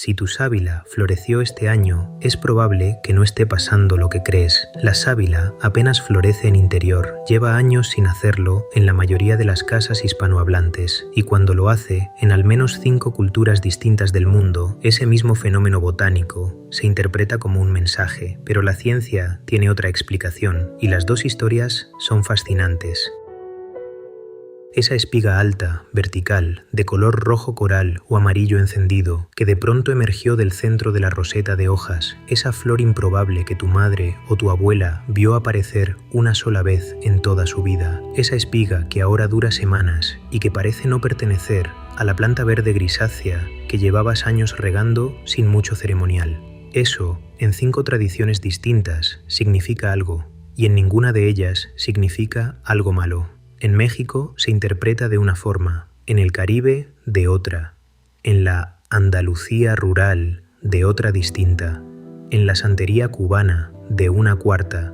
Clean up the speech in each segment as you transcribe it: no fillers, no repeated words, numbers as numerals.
Si tu sábila floreció este año, es probable que no esté pasando lo que crees. La sábila apenas florece en interior, lleva años sin hacerlo en la mayoría de las casas hispanohablantes, y cuando lo hace, en al menos 5 culturas distintas del mundo, ese mismo fenómeno botánico se interpreta como un mensaje, pero la ciencia tiene otra explicación, y las dos historias son fascinantes. Esa espiga alta, vertical, de color rojo coral o amarillo encendido, que de pronto emergió del centro de la roseta de hojas, esa flor improbable que tu madre o tu abuela vio aparecer una sola vez en toda su vida, esa espiga que ahora dura semanas y que parece no pertenecer a la planta verde grisácea que llevabas años regando sin mucho ceremonial. Eso, en 5 tradiciones distintas, significa algo, y en ninguna de ellas significa algo malo. En México se interpreta de una forma, en el Caribe de otra, en la Andalucía rural de otra distinta, en la santería cubana de una cuarta,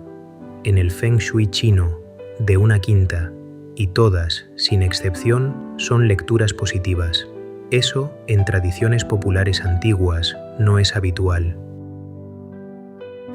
en el Feng Shui chino de una quinta, y todas, sin excepción, son lecturas positivas. Eso, en tradiciones populares antiguas, no es habitual.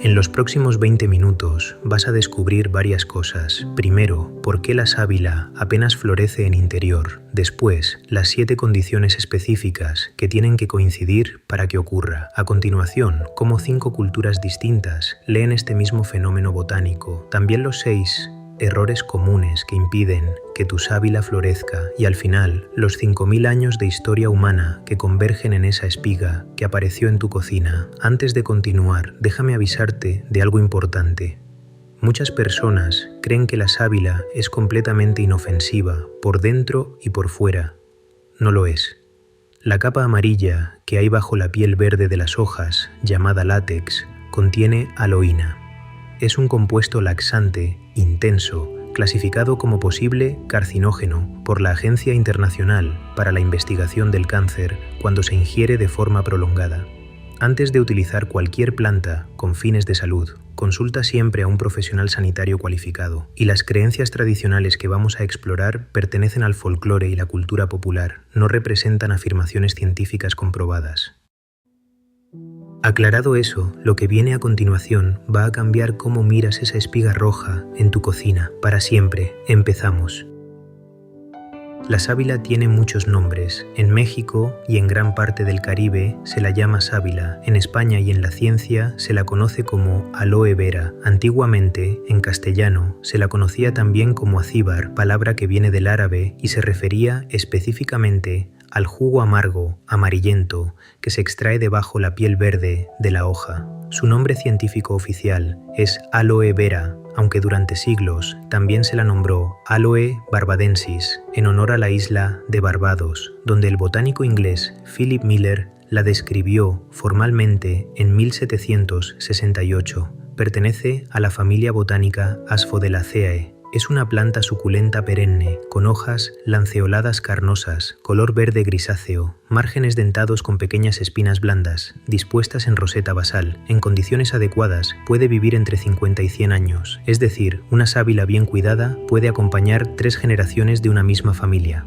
En los próximos 20 minutos vas a descubrir varias cosas. Primero, por qué la sábila apenas florece en interior. Después, las 7 condiciones específicas que tienen que coincidir para que ocurra. A continuación, cómo 5 culturas distintas leen este mismo fenómeno botánico. También los 6 errores comunes que impiden que tu sábila florezca, y al final, los 5000 años de historia humana que convergen en esa espiga que apareció en tu cocina. Antes de continuar, déjame avisarte de algo importante. Muchas personas creen que la sábila es completamente inofensiva, por dentro y por fuera. No lo es. La capa amarilla que hay bajo la piel verde de las hojas, llamada látex, contiene aloína. Es un compuesto laxante, intenso, clasificado como posible carcinógeno por la Agencia Internacional para la Investigación del Cáncer cuando se ingiere de forma prolongada. Antes de utilizar cualquier planta con fines de salud, consulta siempre a un profesional sanitario cualificado, y las creencias tradicionales que vamos a explorar pertenecen al folclore y la cultura popular, no representan afirmaciones científicas comprobadas. Aclarado eso, lo que viene a continuación va a cambiar cómo miras esa espiga roja en tu cocina, para siempre. Empezamos. La sábila tiene muchos nombres. En México y en gran parte del Caribe se la llama sábila. En España y en la ciencia se la conoce como aloe vera. Antiguamente, en castellano, se la conocía también como acíbar, palabra que viene del árabe y se refería específicamente al jugo amargo, amarillento, que se extrae debajo la piel verde de la hoja. Su nombre científico oficial es aloe vera, aunque durante siglos también se la nombró Aloe barbadensis, en honor a la isla de Barbados, donde el botánico inglés Philip Miller la describió formalmente en 1768. Pertenece a la familia botánica Asphodelaceae. Es una planta suculenta perenne, con hojas lanceoladas carnosas, color verde grisáceo, márgenes dentados con pequeñas espinas blandas, dispuestas en roseta basal. En condiciones adecuadas puede vivir entre 50 y 100 años, es decir, una sábila bien cuidada puede acompañar 3 generaciones de una misma familia.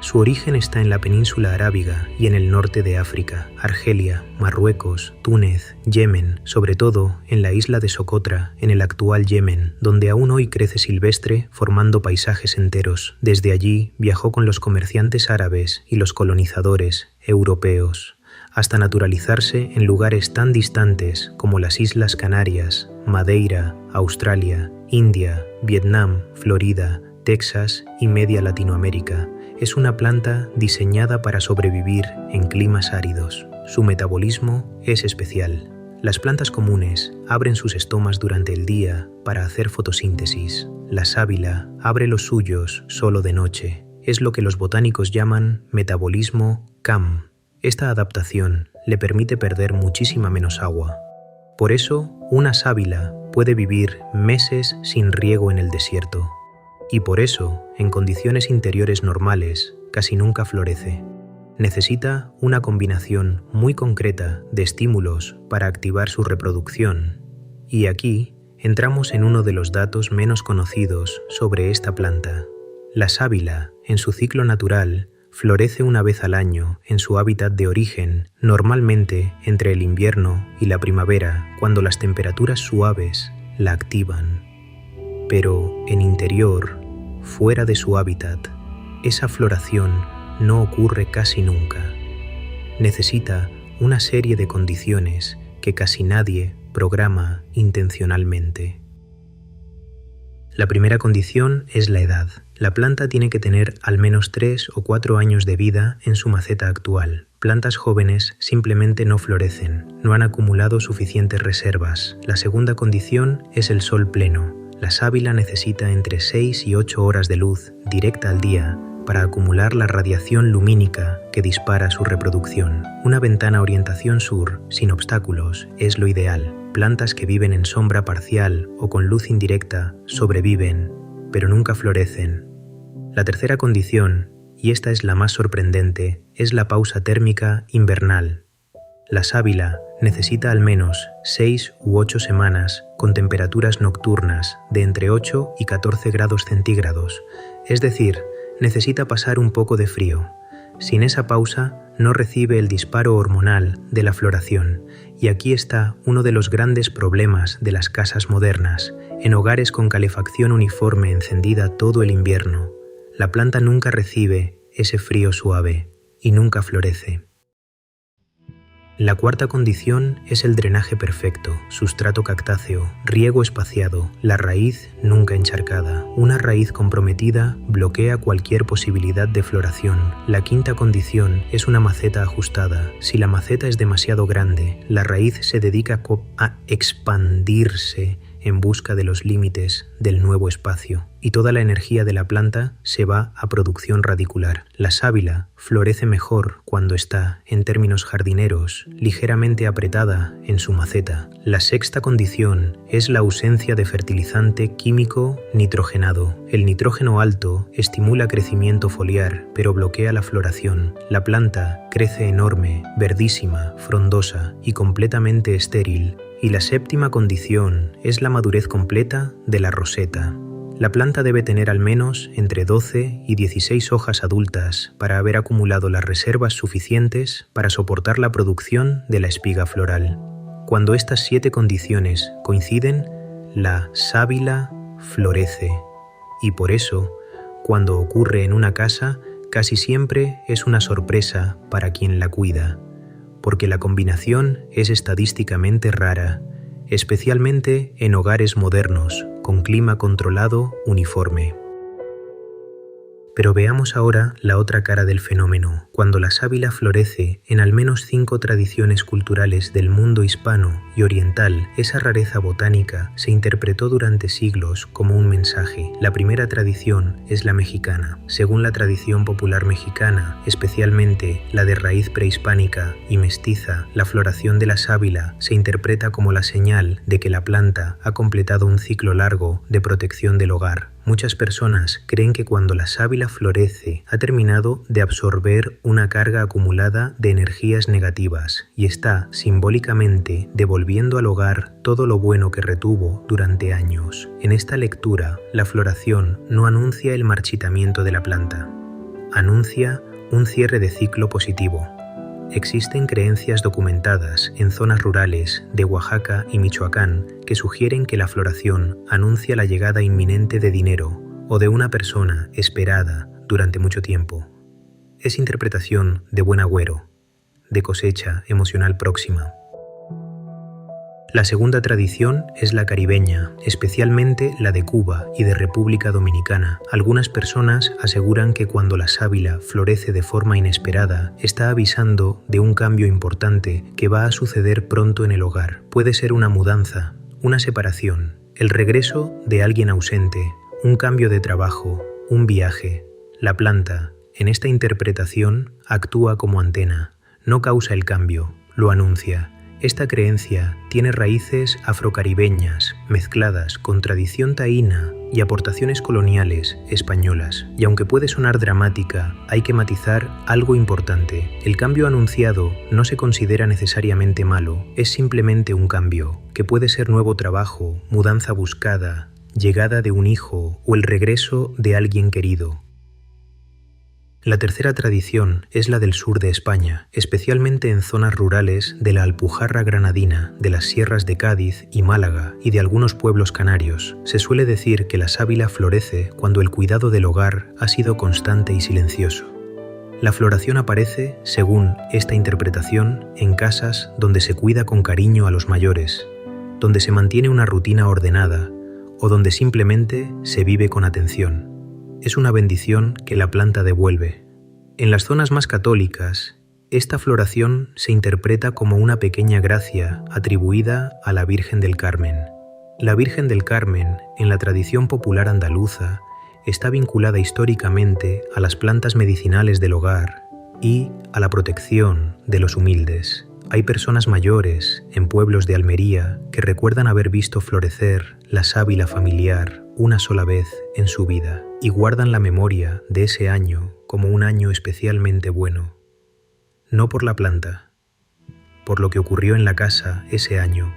Su origen está en la península arábiga y en el norte de África, Argelia, Marruecos, Túnez, Yemen, sobre todo en la isla de Socotra, en el actual Yemen, donde aún hoy crece silvestre formando paisajes enteros. Desde allí viajó con los comerciantes árabes y los colonizadores europeos, hasta naturalizarse en lugares tan distantes como las Islas Canarias, Madeira, Australia, India, Vietnam, Florida, Texas y media Latinoamérica. Es una planta diseñada para sobrevivir en climas áridos. Su metabolismo es especial. Las plantas comunes abren sus estomas durante el día para hacer fotosíntesis. La sábila abre los suyos solo de noche. Es lo que los botánicos llaman metabolismo CAM. Esta adaptación le permite perder muchísima menos agua. Por eso, una sábila puede vivir meses sin riego en el desierto. Y por eso, en condiciones interiores normales, casi nunca florece. Necesita una combinación muy concreta de estímulos para activar su reproducción. Y aquí entramos en uno de los datos menos conocidos sobre esta planta. La sábila, en su ciclo natural, florece una vez al año en su hábitat de origen, normalmente entre el invierno y la primavera, cuando las temperaturas suaves la activan. Pero en interior, fuera de su hábitat, esa floración no ocurre casi nunca. Necesita una serie de condiciones que casi nadie programa intencionalmente. La primera condición es la edad. La planta tiene que tener al menos 3 o 4 años de vida en su maceta actual. Plantas jóvenes simplemente no florecen, no han acumulado suficientes reservas. La segunda condición es el sol pleno. La sábila necesita entre 6 y 8 horas de luz directa al día para acumular la radiación lumínica que dispara su reproducción. Una ventana orientación sur, sin obstáculos, es lo ideal. Plantas que viven en sombra parcial o con luz indirecta sobreviven, pero nunca florecen. La tercera condición, y esta es la más sorprendente, es la pausa térmica invernal. La sábila necesita al menos 6 u 8 semanas con temperaturas nocturnas de entre 8 y 14 grados centígrados, es decir, necesita pasar un poco de frío. Sin esa pausa, no recibe el disparo hormonal de la floración, y aquí está uno de los grandes problemas de las casas modernas. En hogares con calefacción uniforme encendida todo el invierno, la planta nunca recibe ese frío suave y nunca florece. La cuarta condición es el drenaje perfecto, sustrato cactáceo, riego espaciado, la raíz nunca encharcada. Una raíz comprometida bloquea cualquier posibilidad de floración. La quinta condición es una maceta ajustada. Si la maceta es demasiado grande, la raíz se dedica a expandirse en busca de los límites del nuevo espacio, y toda la energía de la planta se va a producción radicular. La sábila florece mejor cuando está, en términos jardineros, ligeramente apretada en su maceta. La sexta condición es la ausencia de fertilizante químico nitrogenado. El nitrógeno alto estimula crecimiento foliar, pero bloquea la floración. La planta crece enorme, verdísima, frondosa y completamente estéril. Y la séptima condición es la madurez completa de la roseta. La planta debe tener al menos entre 12 y 16 hojas adultas para haber acumulado las reservas suficientes para soportar la producción de la espiga floral. Cuando estas 7 condiciones coinciden, la sábila florece. Y por eso, cuando ocurre en una casa, casi siempre es una sorpresa para quien la cuida, porque la combinación es estadísticamente rara, especialmente en hogares modernos, con clima controlado uniforme. Pero veamos ahora la otra cara del fenómeno. Cuando la sábila florece en al menos 5 tradiciones culturales del mundo hispano y oriental, esa rareza botánica se interpretó durante siglos como un mensaje. La primera tradición es la mexicana. Según la tradición popular mexicana, especialmente la de raíz prehispánica y mestiza, la floración de la sábila se interpreta como la señal de que la planta ha completado un ciclo largo de protección del hogar. Muchas personas creen que cuando la sábila florece ha terminado de absorber una carga acumulada de energías negativas y está simbólicamente devolviendo al hogar todo lo bueno que retuvo durante años. En esta lectura, la floración no anuncia el marchitamiento de la planta, anuncia un cierre de ciclo positivo. Existen creencias documentadas en zonas rurales de Oaxaca y Michoacán que sugieren que la floración anuncia la llegada inminente de dinero o de una persona esperada durante mucho tiempo. Es interpretación de buen agüero, de cosecha emocional próxima. La segunda tradición es la caribeña, especialmente la de Cuba y de República Dominicana. Algunas personas aseguran que cuando la sábila florece de forma inesperada, está avisando de un cambio importante que va a suceder pronto en el hogar. Puede ser una mudanza, una separación, el regreso de alguien ausente, un cambio de trabajo, un viaje. La planta, en esta interpretación, actúa como antena, no causa el cambio, lo anuncia. Esta creencia tiene raíces afrocaribeñas mezcladas con tradición taína y aportaciones coloniales españolas. Y aunque puede sonar dramática, hay que matizar algo importante. El cambio anunciado no se considera necesariamente malo, es simplemente un cambio, que puede ser nuevo trabajo, mudanza buscada, llegada de un hijo o el regreso de alguien querido. La tercera tradición es la del sur de España, especialmente en zonas rurales de la Alpujarra granadina, de las sierras de Cádiz y Málaga y de algunos pueblos canarios. Se suele decir que la sábila florece cuando el cuidado del hogar ha sido constante y silencioso. La floración aparece, según esta interpretación, en casas donde se cuida con cariño a los mayores, donde se mantiene una rutina ordenada o donde simplemente se vive con atención. Es una bendición que la planta devuelve. En las zonas más católicas, esta floración se interpreta como una pequeña gracia atribuida a la Virgen del Carmen. La Virgen del Carmen, en la tradición popular andaluza, está vinculada históricamente a las plantas medicinales del hogar y a la protección de los humildes. Hay personas mayores en pueblos de Almería que recuerdan haber visto florecer la sábila familiar una sola vez en su vida y guardan la memoria de ese año como un año especialmente bueno. No por la planta, por lo que ocurrió en la casa ese año.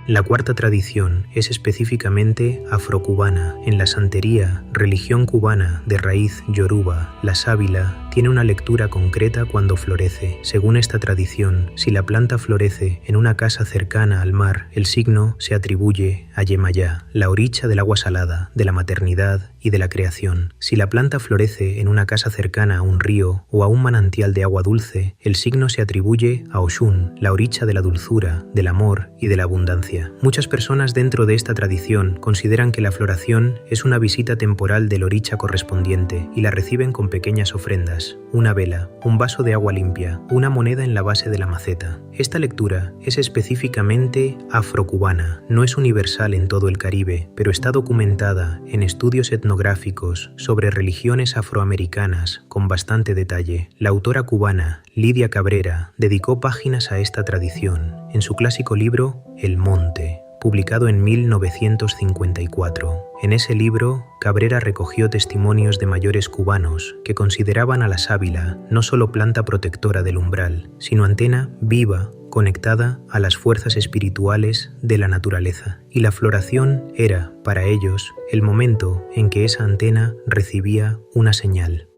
La cuarta tradición es específicamente afrocubana. En la santería, religión cubana de raíz yoruba, la sábila tiene una lectura concreta cuando florece. Según esta tradición, si la planta florece en una casa cercana al mar, el signo se atribuye a Yemayá, la oricha del agua salada, de la maternidad y de la creación. Si la planta florece en una casa cercana a un río o a un manantial de agua dulce, el signo se atribuye a Oshun, la oricha de la dulzura, del amor y de la abundancia. Muchas personas dentro de esta tradición consideran que la floración es una visita temporal del oricha correspondiente y la reciben con pequeñas ofrendas, una vela, un vaso de agua limpia, una moneda en la base de la maceta. Esta lectura es específicamente afrocubana, no es universal en todo el Caribe, pero está documentada en estudios etnográficos sobre religiones afroamericanas con bastante detalle. La autora cubana Lidia Cabrera dedicó páginas a esta tradición en su clásico libro El Monte, publicado en 1954. En ese libro, Cabrera recogió testimonios de mayores cubanos que consideraban a la sábila no solo planta protectora del umbral, sino antena viva conectada a las fuerzas espirituales de la naturaleza. Y la floración era, para ellos, el momento en que esa antena recibía una señal.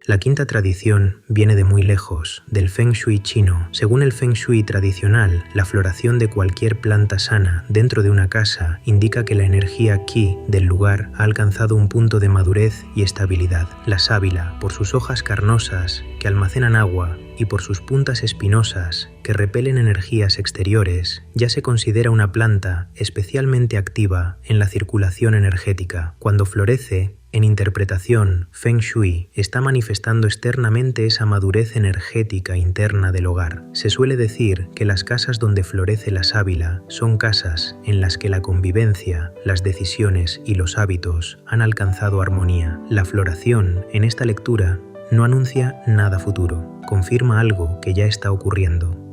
La quinta tradición viene de muy lejos, del Feng Shui chino. Según el Feng Shui tradicional, la floración de cualquier planta sana dentro de una casa indica que la energía Qi del lugar ha alcanzado un punto de madurez y estabilidad. La sábila, por sus hojas carnosas que almacenan agua y por sus puntas espinosas que repelen energías exteriores, ya se considera una planta especialmente activa en la circulación energética. Cuando florece, en interpretación Feng Shui, está manifestando externamente esa madurez energética interna del hogar. Se suele decir que las casas donde florece la sábila son casas en las que la convivencia, las decisiones y los hábitos han alcanzado armonía. La floración, en esta lectura, no anuncia nada futuro, confirma algo que ya está ocurriendo.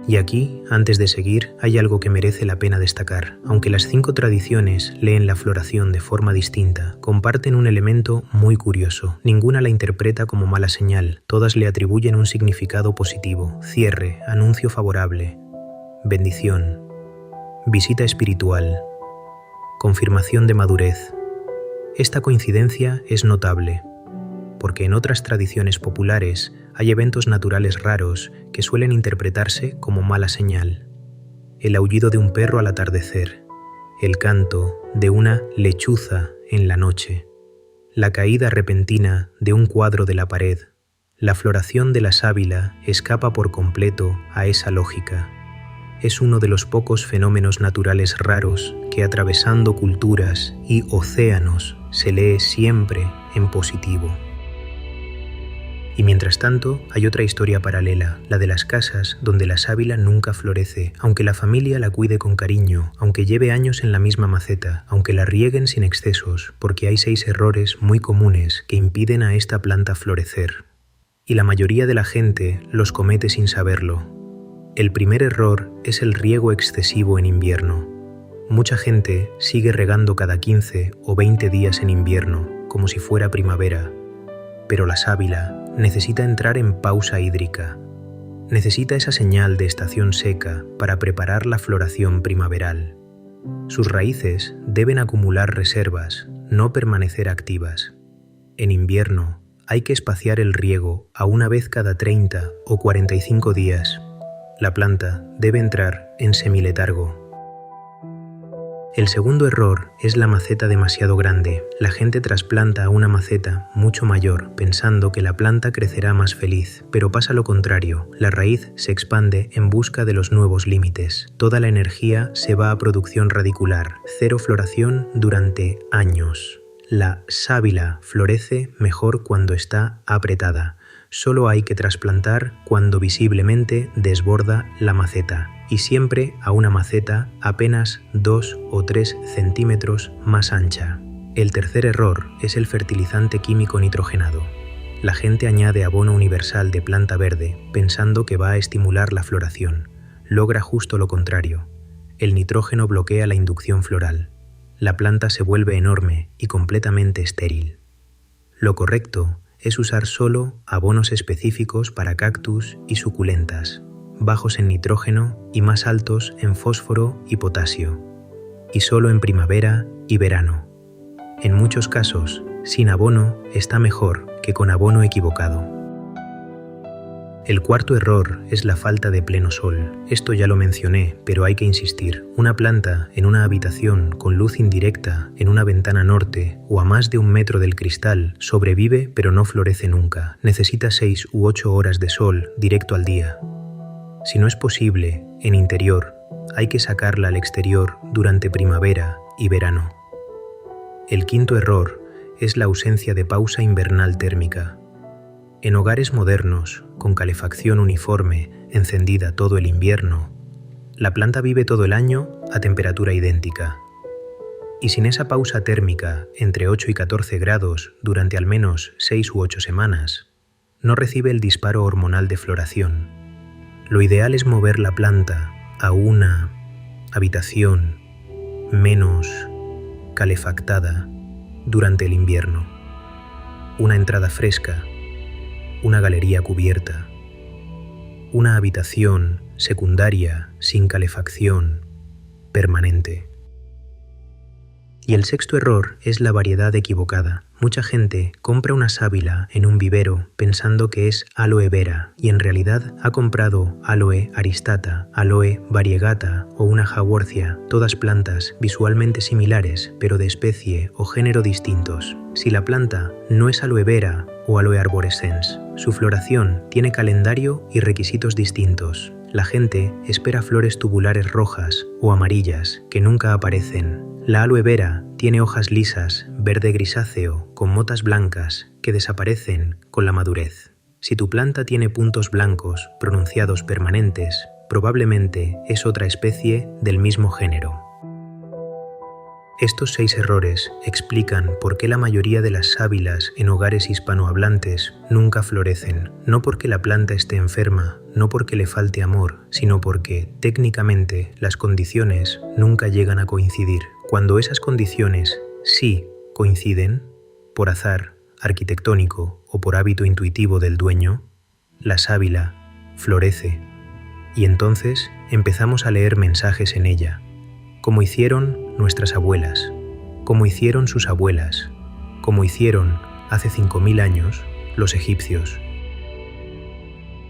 Y aquí, antes de seguir, hay algo que merece la pena destacar. Aunque las 5 tradiciones leen la floración de forma distinta, comparten un elemento muy curioso. Ninguna la interpreta como mala señal, todas le atribuyen un significado positivo: cierre, anuncio favorable, bendición, visita espiritual, confirmación de madurez. Esta coincidencia es notable, porque en otras tradiciones populares hay eventos naturales raros que suelen interpretarse como mala señal. El aullido de un perro al atardecer, el canto de una lechuza en la noche, la caída repentina de un cuadro de la pared. La floración de la sábila escapa por completo a esa lógica. Es uno de los pocos fenómenos naturales raros que, atravesando culturas y océanos, se lee siempre en positivo. Y mientras tanto, hay otra historia paralela, la de las casas donde la sábila nunca florece, aunque la familia la cuide con cariño, aunque lleve años en la misma maceta, aunque la rieguen sin excesos, porque hay 6 errores muy comunes que impiden a esta planta florecer. Y la mayoría de la gente los comete sin saberlo. El primer error es el riego excesivo en invierno. Mucha gente sigue regando cada 15 o 20 días en invierno, como si fuera primavera. Pero la sábila necesita entrar en pausa hídrica. Necesita esa señal de estación seca para preparar la floración primaveral. Sus raíces deben acumular reservas, no permanecer activas. En invierno, hay que espaciar el riego a una vez cada 30 o 45 días. La planta debe entrar en semiletargo. El segundo error es la maceta demasiado grande. La gente trasplanta a una maceta mucho mayor pensando que la planta crecerá más feliz, pero pasa lo contrario. La raíz se expande en busca de los nuevos límites. Toda la energía se va a producción radicular, cero floración durante años. La sábila florece mejor cuando está apretada. Solo hay que trasplantar cuando visiblemente desborda la maceta, y siempre a una maceta apenas 2 o 3 centímetros más ancha. El tercer error es el fertilizante químico nitrogenado. La gente añade abono universal de planta verde pensando que va a estimular la floración. Logra justo lo contrario. El nitrógeno bloquea la inducción floral. La planta se vuelve enorme y completamente estéril. Lo correcto es usar solo abonos específicos para cactus y suculentas, bajos en nitrógeno y más altos en fósforo y potasio, y solo en primavera y verano. En muchos casos, sin abono está mejor que con abono equivocado. El cuarto error es la falta de pleno sol. Esto ya lo mencioné, pero hay que insistir. Una planta en una habitación con luz indirecta, en una ventana norte o a más de 1 metro del cristal, sobrevive pero no florece nunca. Necesita 6 u 8 horas de sol directo al día. Si no es posible, en interior, hay que sacarla al exterior durante primavera y verano. El quinto error es la ausencia de pausa invernal térmica. En hogares modernos, con calefacción uniforme, encendida todo el invierno, la planta vive todo el año a temperatura idéntica. Y sin esa pausa térmica entre 8 y 14 grados durante al menos 6 u 8 semanas, no recibe el disparo hormonal de floración. Lo ideal es mover la planta a una habitación menos calefactada durante el invierno. Una entrada fresca, una galería cubierta, una habitación secundaria sin calefacción permanente. Y el sexto error es la variedad equivocada. Mucha gente compra una sábila en un vivero pensando que es aloe vera y en realidad ha comprado aloe aristata, aloe variegata o una haworthia, todas plantas visualmente similares pero de especie o género distintos. Si la planta no es aloe vera o aloe arborescens, su floración tiene calendario y requisitos distintos. La gente espera flores tubulares rojas o amarillas que nunca aparecen. La aloe vera tiene hojas lisas, verde grisáceo, con motas blancas, que desaparecen con la madurez. Si tu planta tiene puntos blancos pronunciados permanentes, probablemente es otra especie del mismo género. Estos 6 errores explican por qué la mayoría de las sábilas en hogares hispanohablantes nunca florecen, no porque la planta esté enferma, no porque le falte amor, sino porque, técnicamente, las condiciones nunca llegan a coincidir. Cuando esas condiciones sí coinciden, por azar arquitectónico o por hábito intuitivo del dueño, la sábila florece y entonces empezamos a leer mensajes en ella, como hicieron nuestras abuelas, como hicieron sus abuelas, como hicieron hace 5.000 años los egipcios.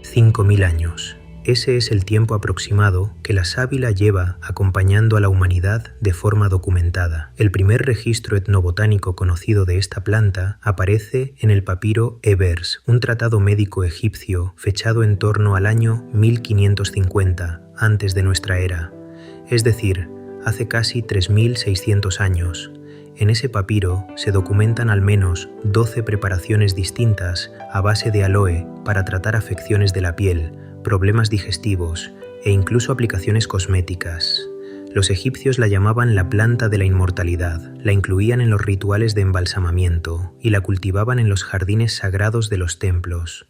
5.000 años. Ese es el tiempo aproximado que la sábila lleva acompañando a la humanidad de forma documentada. El primer registro etnobotánico conocido de esta planta aparece en el papiro Ebers, un tratado médico egipcio fechado en torno al año 1550 antes de nuestra era, es decir, hace casi 3.600 años. En ese papiro se documentan al menos 12 preparaciones distintas a base de aloe para tratar afecciones de la piel, problemas digestivos e incluso aplicaciones cosméticas. Los egipcios la llamaban la planta de la inmortalidad, la incluían en los rituales de embalsamamiento y la cultivaban en los jardines sagrados de los templos.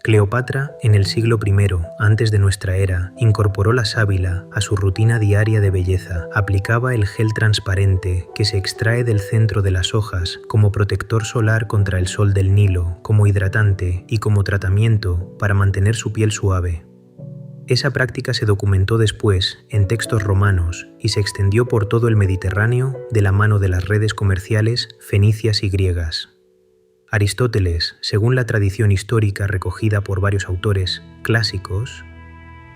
Cleopatra, en el siglo I antes de nuestra era, incorporó la sábila a su rutina diaria de belleza. Aplicaba el gel transparente que se extrae del centro de las hojas como protector solar contra el sol del Nilo, como hidratante y como tratamiento para mantener su piel suave. Esa práctica se documentó después en textos romanos y se extendió por todo el Mediterráneo de la mano de las redes comerciales fenicias y griegas. Aristóteles, según la tradición histórica recogida por varios autores clásicos,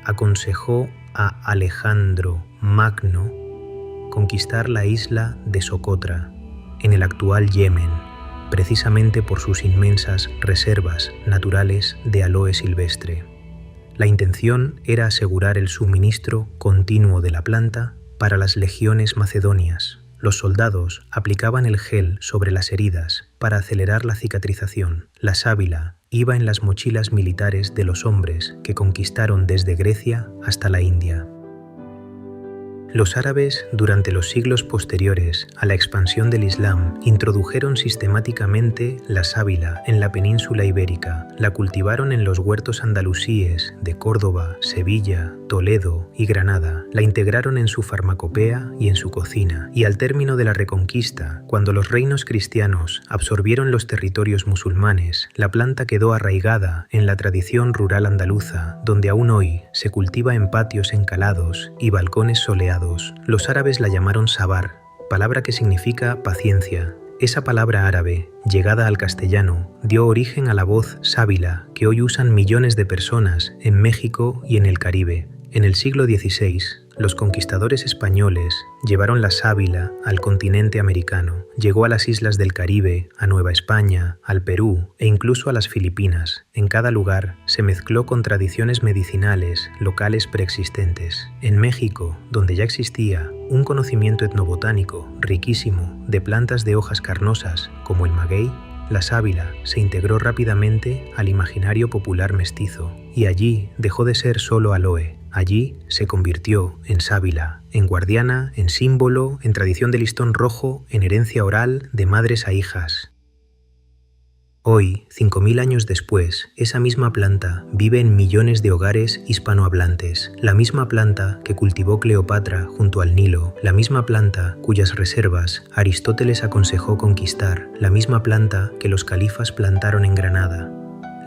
aconsejó a Alejandro Magno conquistar la isla de Socotra, en el actual Yemen, precisamente por sus inmensas reservas naturales de aloe silvestre. La intención era asegurar el suministro continuo de la planta para las legiones macedonias. Los soldados aplicaban el gel sobre las heridas para acelerar la cicatrización. La sábila iba en las mochilas militares de los hombres que conquistaron desde Grecia hasta la India. Los árabes, durante los siglos posteriores a la expansión del Islam, introdujeron sistemáticamente la sábila en la península ibérica, la cultivaron en los huertos andalusíes de Córdoba, Sevilla, Toledo y Granada, la integraron en su farmacopea y en su cocina, y al término de la Reconquista, cuando los reinos cristianos absorbieron los territorios musulmanes, la planta quedó arraigada en la tradición rural andaluza, donde aún hoy se cultiva en patios encalados y balcones soleados. Los árabes la llamaron sabar, palabra que significa paciencia. Esa palabra árabe, llegada al castellano, dio origen a la voz sábila que hoy usan millones de personas en México y en el Caribe. En el siglo XVI, los conquistadores españoles llevaron la sábila al continente americano, llegó a las islas del Caribe, a Nueva España, al Perú e incluso a las Filipinas. En cada lugar se mezcló con tradiciones medicinales locales preexistentes. En México, donde ya existía un conocimiento etnobotánico riquísimo de plantas de hojas carnosas como el maguey, la sábila se integró rápidamente al imaginario popular mestizo y allí dejó de ser solo aloe. Allí se convirtió en sábila, en guardiana, en símbolo, en tradición de listón rojo, en herencia oral de madres a hijas. Hoy, 5000 años después, esa misma planta vive en millones de hogares hispanohablantes, la misma planta que cultivó Cleopatra junto al Nilo, la misma planta cuyas reservas Aristóteles aconsejó conquistar, la misma planta que los califas plantaron en Granada,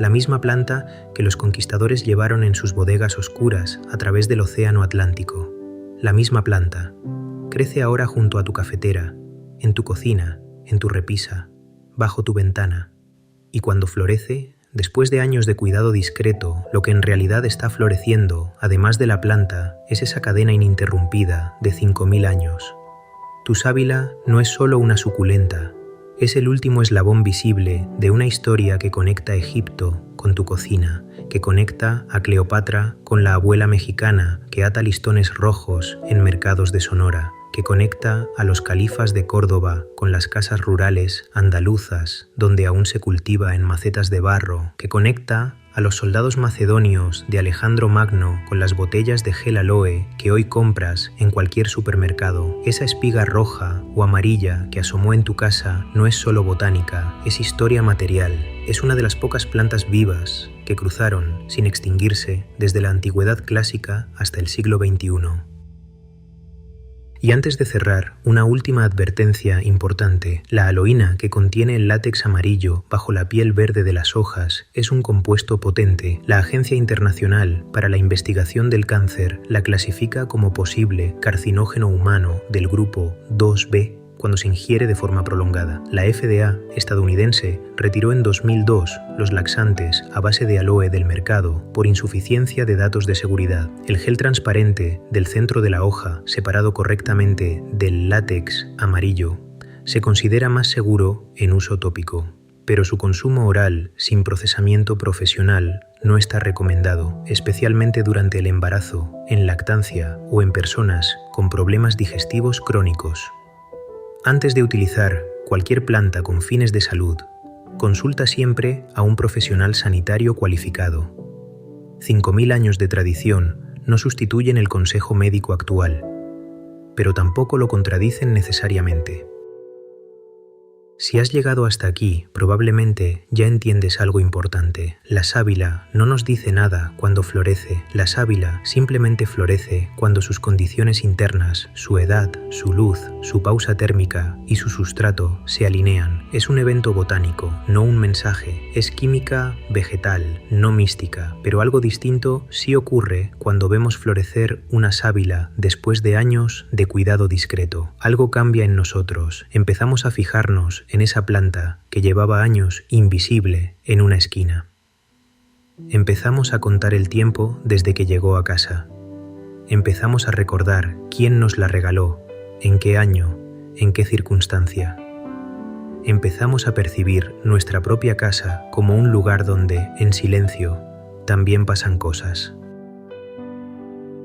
la misma planta que los conquistadores llevaron en sus bodegas oscuras a través del océano Atlántico. La misma planta crece ahora junto a tu cafetera, en tu cocina, en tu repisa, bajo tu ventana. Y cuando florece, después de años de cuidado discreto, lo que en realidad está floreciendo, además de la planta, es esa cadena ininterrumpida de 5000 años. Tu sábila no es solo una suculenta, es el último eslabón visible de una historia que conecta a Egipto con tu cocina, que conecta a Cleopatra con la abuela mexicana que ata listones rojos en mercados de Sonora, que conecta a los califas de Córdoba con las casas rurales andaluzas donde aún se cultiva en macetas de barro, que conecta a los soldados macedonios de Alejandro Magno con las botellas de gel aloe que hoy compras en cualquier supermercado. Esa espiga roja o amarilla que asomó en tu casa no es solo botánica, es historia material. Es una de las pocas plantas vivas que cruzaron, sin extinguirse, desde la antigüedad clásica hasta el siglo XXI. Y antes de cerrar, una última advertencia importante. La aloína, que contiene el látex amarillo bajo la piel verde de las hojas, es un compuesto potente. La Agencia Internacional para la Investigación del Cáncer la clasifica como posible carcinógeno humano del grupo 2B cuando se ingiere de forma prolongada. La FDA estadounidense retiró en 2002 los laxantes a base de aloe del mercado por insuficiencia de datos de seguridad. El gel transparente del centro de la hoja, separado correctamente del látex amarillo, se considera más seguro en uso tópico, pero su consumo oral sin procesamiento profesional no está recomendado, especialmente durante el embarazo, en lactancia o en personas con problemas digestivos crónicos. Antes de utilizar cualquier planta con fines de salud, consulta siempre a un profesional sanitario cualificado. 5000 años de tradición no sustituyen el consejo médico actual, pero tampoco lo contradicen necesariamente. Si has llegado hasta aquí, probablemente ya entiendes algo importante. La sábila no nos dice nada cuando florece. La sábila simplemente florece cuando sus condiciones internas, su edad, su luz, su pausa térmica y su sustrato se alinean. Es un evento botánico, no un mensaje. Es química vegetal, no mística. Pero algo distinto sí ocurre cuando vemos florecer una sábila después de años de cuidado discreto. Algo cambia en nosotros. Empezamos a fijarnos en esa planta que llevaba años invisible en una esquina. Empezamos a contar el tiempo desde que llegó a casa. Empezamos a recordar quién nos la regaló, en qué año, en qué circunstancia. Empezamos a percibir nuestra propia casa como un lugar donde, en silencio, también pasan cosas.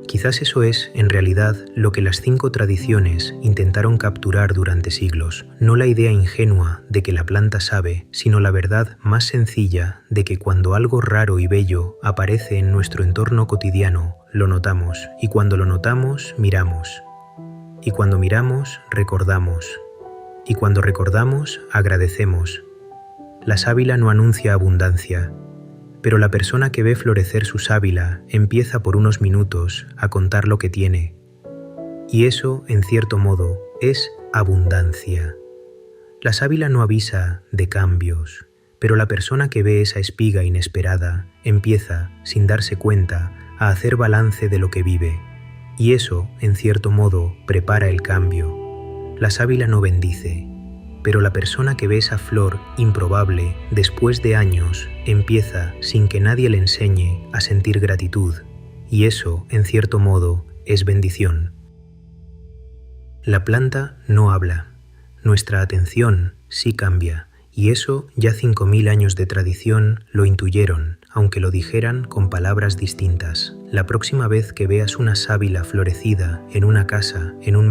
Quizás eso es, en realidad, lo que las 5 tradiciones intentaron capturar durante siglos, no la idea ingenua de que la planta sabe, sino la verdad más sencilla de que cuando algo raro y bello aparece en nuestro entorno cotidiano, lo notamos, y cuando lo notamos, miramos. Y cuando miramos, recordamos. Y cuando recordamos, agradecemos. La sábila no anuncia abundancia, pero la persona que ve florecer su sábila empieza por unos minutos a contar lo que tiene. Y eso, en cierto modo, es abundancia. La sábila no avisa de cambios, pero la persona que ve esa espiga inesperada empieza, sin darse cuenta, a hacer balance de lo que vive. Y eso, en cierto modo, prepara el cambio. La sábila no bendice, pero la persona que ve esa flor improbable después de años empieza, sin que nadie le enseñe, a sentir gratitud, y eso, en cierto modo, es bendición. La planta no habla, nuestra atención sí cambia, y eso ya 5000 años de tradición lo intuyeron, aunque lo dijeran con palabras distintas. La próxima vez que veas una sábila florecida en una casa, en un